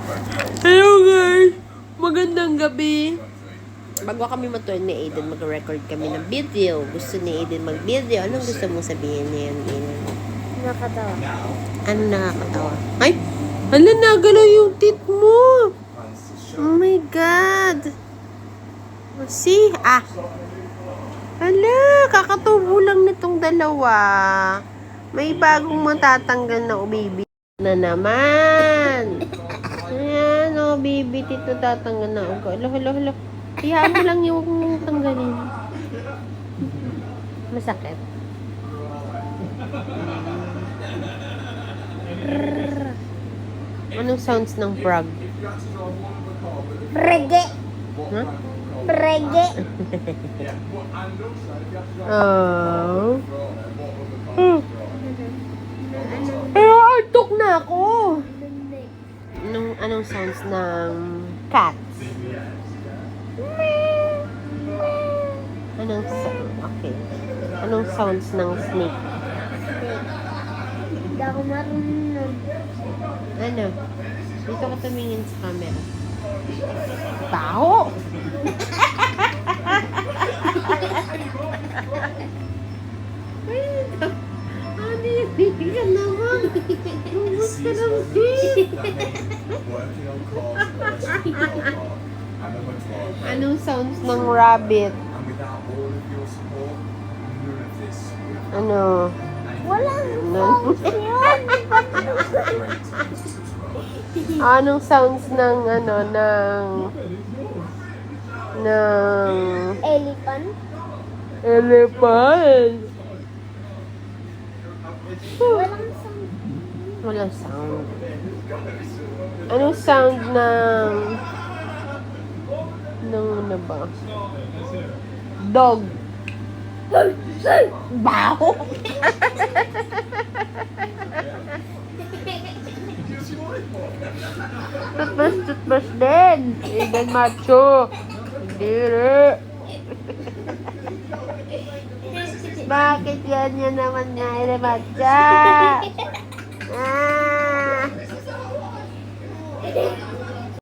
Hello guys! Magandang gabi! Bago kami matulog ni Aiden, mag-record kami ng video. Gusto ni Aiden mag-video. Anong gusto mong sabihin niya yan, Aiden? Nakakatawa. Ano nakakatawa? Ay! Hala, nagalaw yung tit mo! Oh my God! See? Ah! Hala, kakatubo lang nitong dalawa. May bagong matatanggal na baby na naman. Ayan, baby tito tatanggal na ugo. Hala. Hayaan mo lang yung tanggalin. Masakit. Anong sounds ng frog? Prege. Huh? Prege. Oh. Pero antok na ako. Anong sounds ng cat? Anong sound? Okay. Anong sounds ng snake? Hindi ako marunong. Ano? Dito ka tumingin sa camera. Baho! Hindi ka naman. Lumos ka lang, Anong sounds ng rabbit? Ano? Walang No. sounds yun. Anong sounds ng Elephant. elephant? Walang sound. Walang sound. Anong sound ng ano ba? Dog. Baho. Toothbrush din. Eden macho. Hindi. Bakit yan naman nga, Eden macho?